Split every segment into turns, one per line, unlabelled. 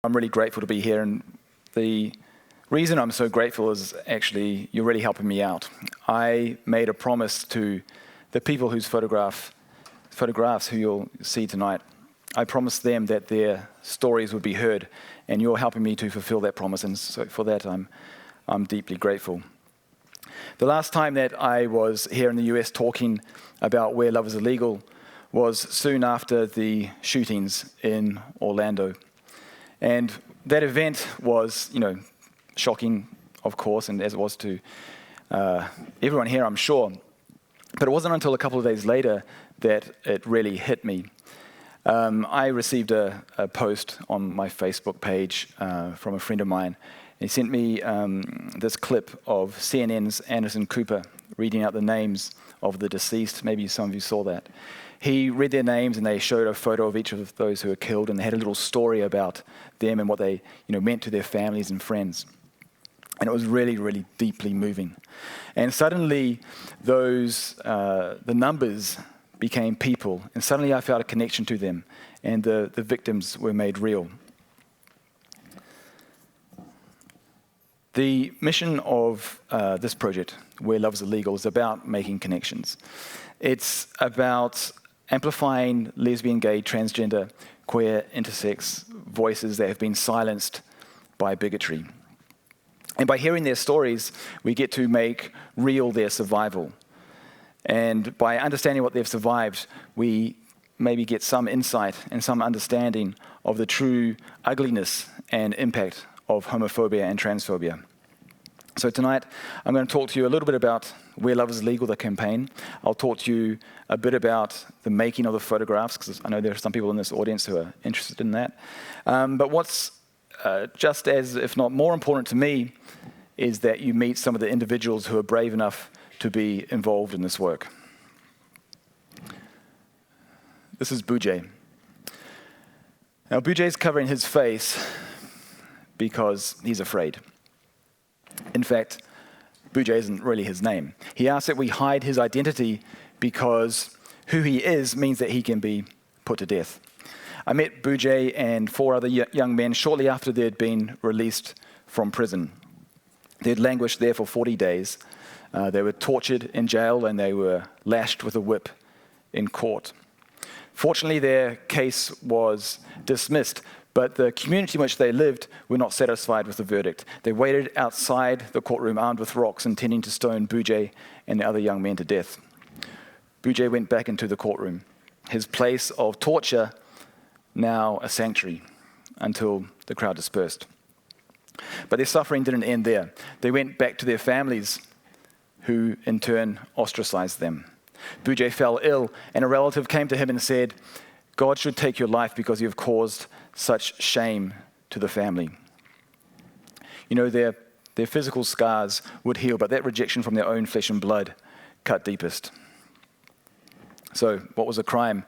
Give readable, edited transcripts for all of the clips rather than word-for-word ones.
I'm really grateful to be here, and the reason I'm so grateful is actually you're really helping me out. I made a promise to the people whose photographs who you'll see tonight. I promised them that their stories would be heard, and you're helping me to fulfill that promise, and so for that I'm deeply grateful. The last time that I was here in the US talking about where love is illegal was soon after the shootings in Orlando. And that event was, shocking, of course, and as it was to everyone here, I'm sure. But it wasn't until a couple of days later that it really hit me. I received a post on my Facebook page from a friend of mine. He sent me this clip of CNN's Anderson Cooper reading out the names of the deceased. Maybe some of you saw that. He read their names, and they showed a photo of each of those who were killed, and they had a little story about them and what they meant to their families and friends. And it was really, really deeply moving. And suddenly, the numbers became people, and suddenly I felt a connection to them, and the victims were made real. The mission of this project, Where Love is Illegal, is about making connections. It's about amplifying lesbian, gay, transgender, queer, intersex voices that have been silenced by bigotry. And by hearing their stories, we get to make real their survival. And by understanding what they've survived, we maybe get some insight and some understanding of the true ugliness and impact of homophobia and transphobia. So tonight, I'm going to talk to you a little bit about Where Love is Legal, the campaign. I'll talk to you a bit about the making of the photographs, because I know there are some people in this audience who are interested in that. But what's just as, if not more important to me, is that you meet some of the individuals who are brave enough to be involved in this work. This is Bujay. Now, Bujay's covering his face because he's afraid. In fact, Bujay isn't really his name. He asks that we hide his identity because who he is means that he can be put to death. I met Bujay and 4 other young men shortly after they'd been released from prison. They'd languished there for 40 days. They were tortured in jail, and they were lashed with a whip in court. Fortunately, their case was dismissed, but the community in which they lived were not satisfied with the verdict. They waited outside the courtroom armed with rocks, intending to stone Bujay and the other young men to death. Bujay went back into the courtroom, his place of torture now a sanctuary, until the crowd dispersed. But their suffering didn't end there. They went back to their families, who in turn ostracized them. Bujay fell ill, and a relative came to him and said, "God should take your life because you have caused such shame to the family." Their physical scars would heal, but that rejection from their own flesh and blood cut deepest. So what was a crime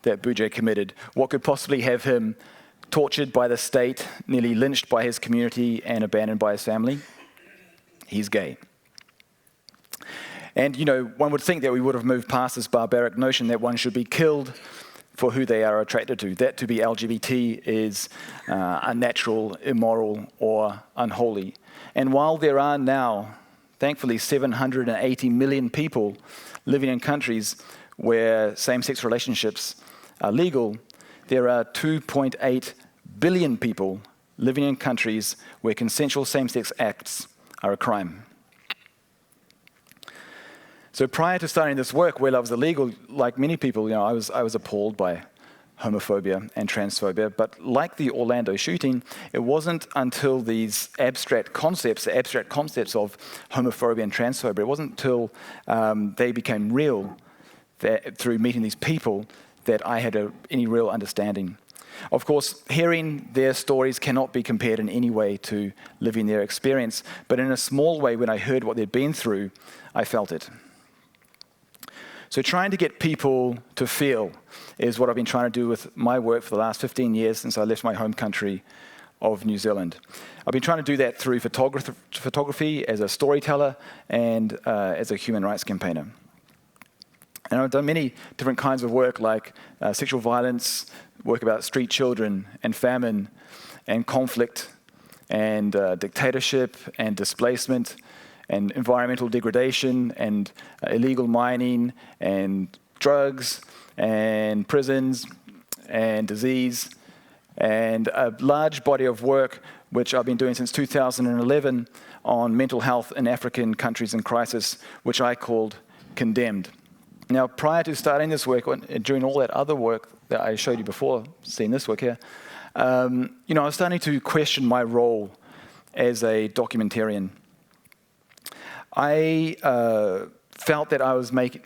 that Bujay committed? What could possibly have him tortured by the state, nearly lynched by his community, and abandoned by his family? He's gay. And, one would think that we would have moved past this barbaric notion that one should be killed for who they are attracted to, that to be LGBT is unnatural, immoral, or unholy. And while there are now, thankfully, 780 million people living in countries where same-sex relationships are legal, there are 2.8 billion people living in countries where consensual same-sex acts are a crime. So prior to starting this work, Where Love is Illegal, like many people, I was appalled by homophobia and transphobia. But like the Orlando shooting, it wasn't until these abstract concepts of homophobia and transphobia, it wasn't until they became real through meeting these people that I had any real understanding. Of course, hearing their stories cannot be compared in any way to living their experience. But in a small way, when I heard what they'd been through, I felt it. So trying to get people to feel is what I've been trying to do with my work for the last 15 years since I left my home country of New Zealand. I've been trying to do that through photography as a storyteller and as a human rights campaigner. And I've done many different kinds of work, like sexual violence, work about street children and famine and conflict and dictatorship and displacement and environmental degradation and illegal mining and drugs and prisons and disease, and a large body of work which I've been doing since 2011 on mental health in African countries in crisis, which I called Condemned. Now, prior to starting this work, during all that other work that I showed you before, seeing this work here, I was starting to question my role as a documentarian. I felt that I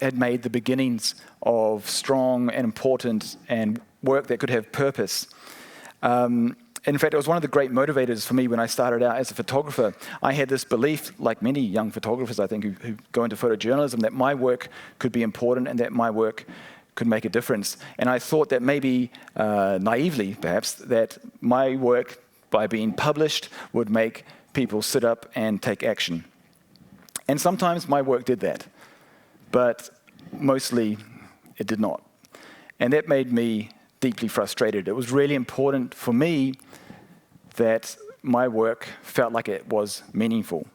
had made the beginnings of strong and important and work that could have purpose. In fact, it was one of the great motivators for me when I started out as a photographer. I had this belief, like many young photographers, I think, who go into photojournalism, that my work could be important and that my work could make a difference. And I thought that maybe, naively perhaps, that my work, by being published, would make people sit up and take action. And sometimes my work did that, but mostly it did not. And that made me deeply frustrated. It was really important for me that my work felt like it was meaningful.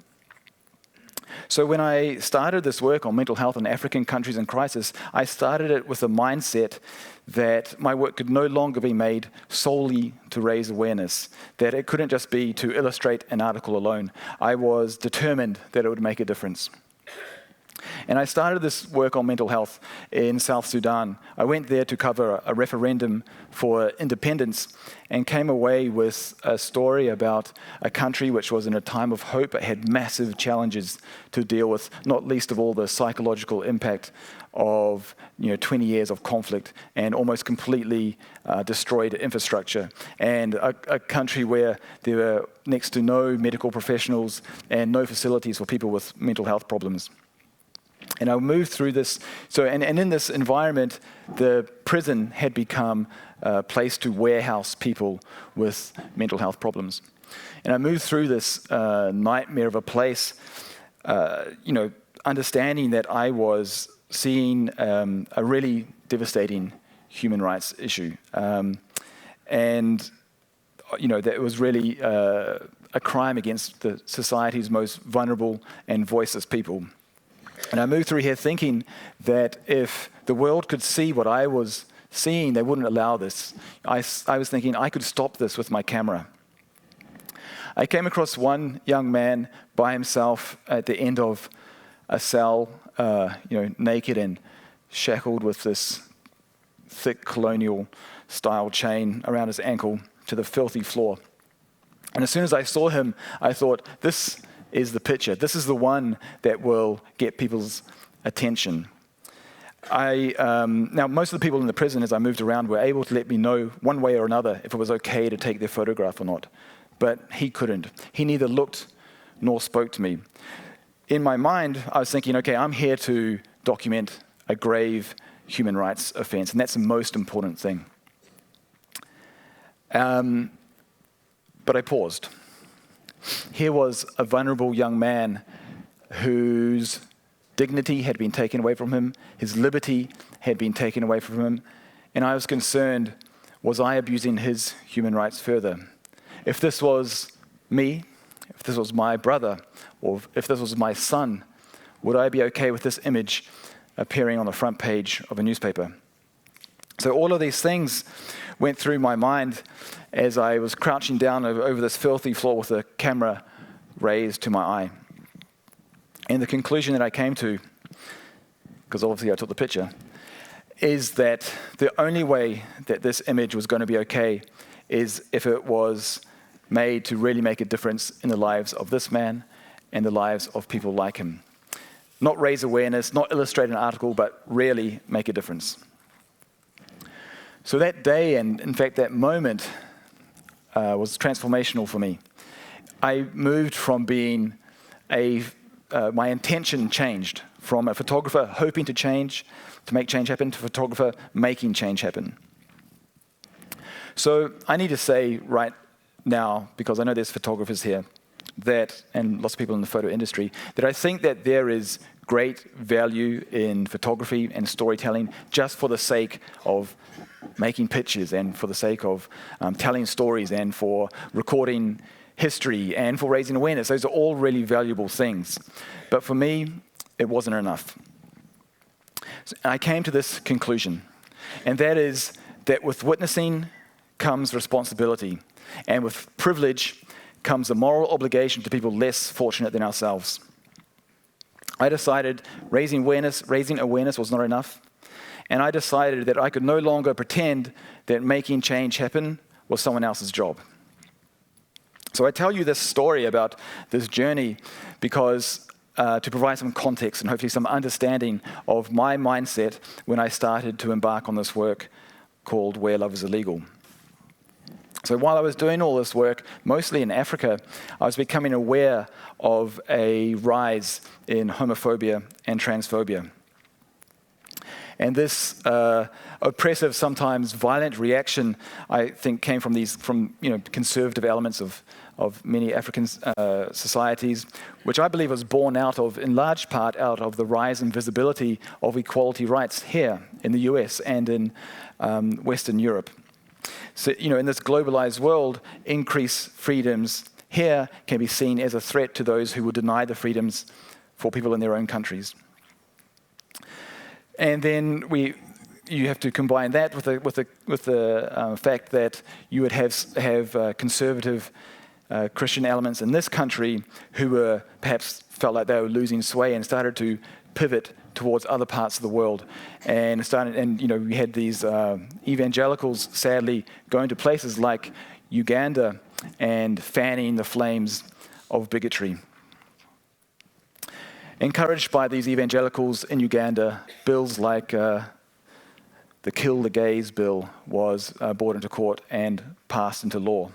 So when I started this work on mental health in African countries in crisis, I started it with a mindset that my work could no longer be made solely to raise awareness, that it couldn't just be to illustrate an article alone. I was determined that it would make a difference. And I started this work on mental health in South Sudan. I went there to cover a referendum for independence and came away with a story about a country which was in a time of hope but had massive challenges to deal with, not least of all the psychological impact of 20 years of conflict and almost completely destroyed infrastructure, and a country where there were next to no medical professionals and no facilities for people with mental health problems. And I moved through this, and in this environment, the prison had become a place to warehouse people with mental health problems. And I moved through this nightmare of a place, understanding that I was seeing a really devastating human rights issue. And that it was really a crime against the society's most vulnerable and voiceless people. And I moved through here thinking that if the world could see what I was seeing, they wouldn't allow this. I was thinking I could stop this with my camera. I came across one young man by himself at the end of a cell, naked and shackled with this thick colonial-style chain around his ankle to the filthy floor. And as soon as I saw him, I thought, this is the picture. This is the one that will get people's attention. Now, most of the people in the prison, as I moved around, were able to let me know one way or another if it was okay to take their photograph or not. But he couldn't. He neither looked nor spoke to me. In my mind, I was thinking, okay, I'm here to document a grave human rights offense, and that's the most important thing. But I paused. Here was a vulnerable young man whose dignity had been taken away from him, his liberty had been taken away from him, and I was concerned, was I abusing his human rights further? If this was me, if this was my brother, or if this was my son, would I be okay with this image appearing on the front page of a newspaper? So all of these things went through my mind as I was crouching down over this filthy floor with the camera raised to my eye. And the conclusion that I came to, because obviously I took the picture, is that the only way that this image was going to be okay is if it was made to really make a difference in the lives of this man and the lives of people like him. Not raise awareness, not illustrate an article, but really make a difference. So that day, and in fact that moment, was transformational for me. I moved from being my intention changed from a photographer hoping to make change happen, to a photographer making change happen. So I need to say right now, because I know there's photographers here, that, and lots of people in the photo industry, that I think that there is great value in photography and storytelling just for the sake of making pictures and for the sake of telling stories and for recording history and for raising awareness. Those are all really valuable things. But for me, it wasn't enough. So I came to this conclusion, and that is that with witnessing comes responsibility, and with privilege comes a moral obligation to people less fortunate than ourselves. I decided raising awareness was not enough, and I decided that I could no longer pretend that making change happen was someone else's job. So I tell you this story about this journey because to provide some context and hopefully some understanding of my mindset when I started to embark on this work called Where Love is Illegal. So while I was doing all this work, mostly in Africa, I was becoming aware of a rise in homophobia and transphobia. And this oppressive, sometimes violent reaction, I think, came from conservative elements of many African societies, which I believe was born out of, in large part, out of the rise and visibility of equality rights here in the US and in Western Europe. So, in this globalized world, increased freedoms here can be seen as a threat to those who would deny the freedoms for people in their own countries. And then you have to combine that with the fact that you would have conservative Christian elements in this country who were perhaps felt like they were losing sway and started to pivot towards other parts of the world, and we had these evangelicals sadly going to places like Uganda and fanning the flames of bigotry. Encouraged by these evangelicals in Uganda, bills like the Kill the Gays bill was brought into court and passed into law.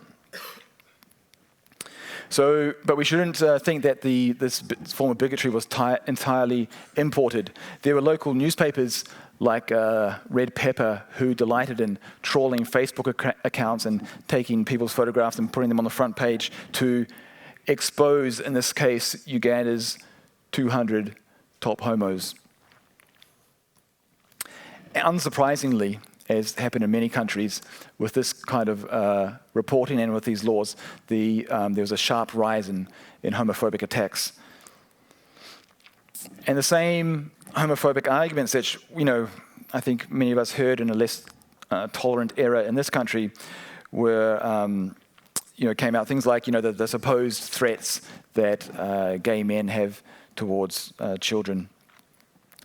So, but we shouldn't think that this form of bigotry was entirely imported. There were local newspapers like Red Pepper who delighted in trawling Facebook accounts and taking people's photographs and putting them on the front page to expose, in this case, Uganda's 200 top homos. Unsurprisingly, as happened in many countries, with this kind of reporting and with these laws, there was a sharp rise in homophobic attacks. And the same homophobic arguments that, I think many of us heard in a less tolerant era in this country were, came out. Things like, the supposed threats that gay men have towards children.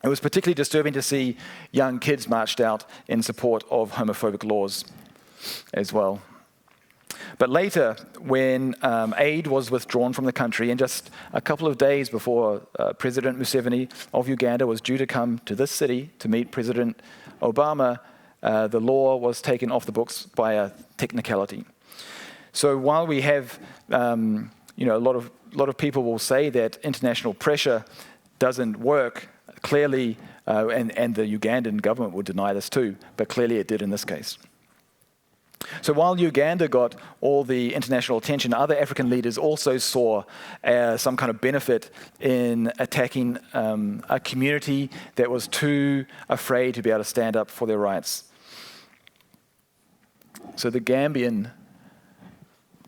It was particularly disturbing to see young kids marched out in support of homophobic laws as well. But later, when aid was withdrawn from the country, and just a couple of days before President Museveni of Uganda was due to come to this city to meet President Obama, the law was taken off the books by a technicality. So while we have, a lot of people will say that international pressure doesn't work, clearly, and the Ugandan government would deny this too, but clearly it did in this case. So while Uganda got all the international attention, other African leaders also saw some kind of benefit in attacking a community that was too afraid to be able to stand up for their rights. So the Gambian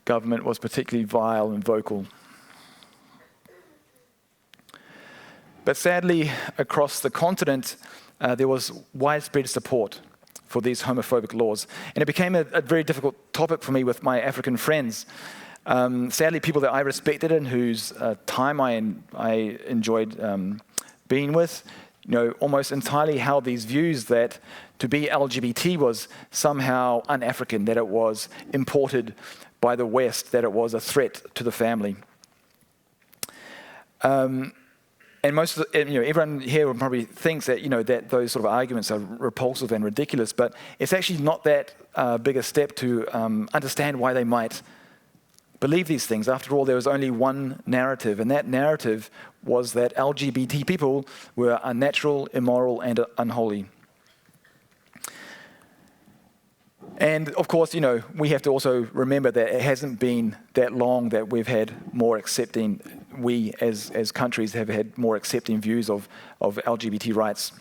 government was particularly vile and vocal. But sadly, across the continent, there was widespread support for these homophobic laws. And it became a very difficult topic for me with my African friends. Sadly, people that I respected and whose time I enjoyed being with, almost entirely held these views that to be LGBT was somehow un-African, that it was imported by the West, that it was a threat to the family. And most of everyone here probably thinks that, that those sort of arguments are repulsive and ridiculous, but it's actually not that big a step to understand why they might believe these things. After all, there was only one narrative, and that narrative was that LGBT people were unnatural, immoral, and unholy. And of course, we have to also remember that it hasn't been that long that we've had more accepting, we as countries have had more accepting views of LGBT rights.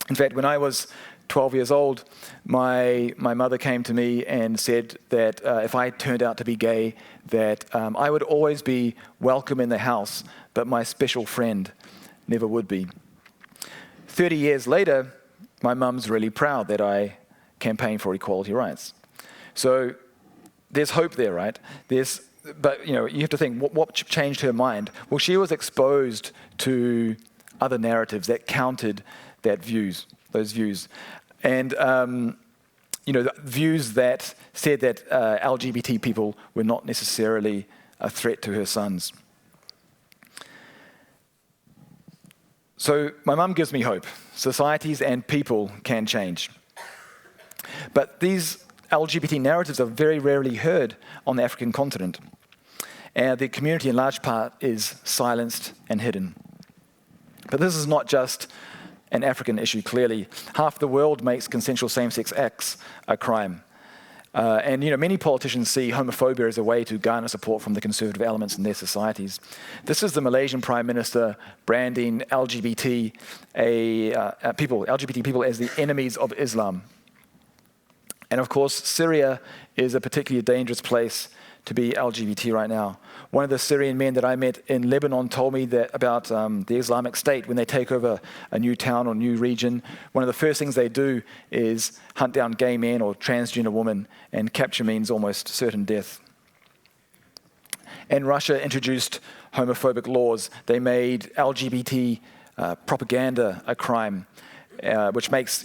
In fact, when I was 12 years old, my mother came to me and said that if I turned out to be gay, that I would always be welcome in the house, but my special friend never would be. 30 years later, my mum's really proud that I campaign for equality rights. So there's hope there, right? But you have to think, what changed her mind? Well, she was exposed to other narratives that countered those views. And views that said that LGBT people were not necessarily a threat to her sons. So my mum gives me hope. Societies and people can change. But these LGBT narratives are very rarely heard on the African continent. And the community in large part is silenced and hidden. But this is not just an African issue, clearly. Half the world makes consensual same-sex acts a crime. And many politicians see homophobia as a way to garner support from the conservative elements in their societies. This is the Malaysian Prime Minister branding LGBT people as the enemies of Islam. And of course, Syria is a particularly dangerous place to be LGBT right now. One of the Syrian men that I met in Lebanon told me that about the Islamic State. When they take over a new town or new region, one of the first things they do is hunt down gay men or transgender women, and capture means almost certain death. And Russia introduced homophobic laws. They made LGBT propaganda a crime, which makes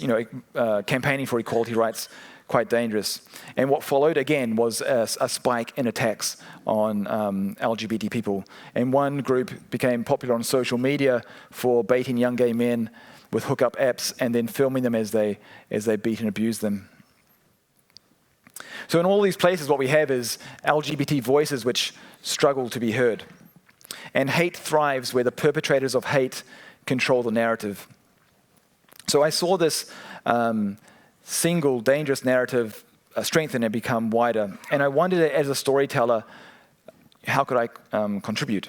campaigning for equality rights quite dangerous. And what followed, again, was a spike in attacks on LGBT people. And one group became popular on social media for baiting young gay men with hookup apps and then filming them as they beat and abuse them. So in all these places, what we have is LGBT voices which struggle to be heard. And hate thrives where the perpetrators of hate control the narrative. So I saw this single dangerous narrative strengthen and become wider. And I wondered, as a storyteller, how could I contribute?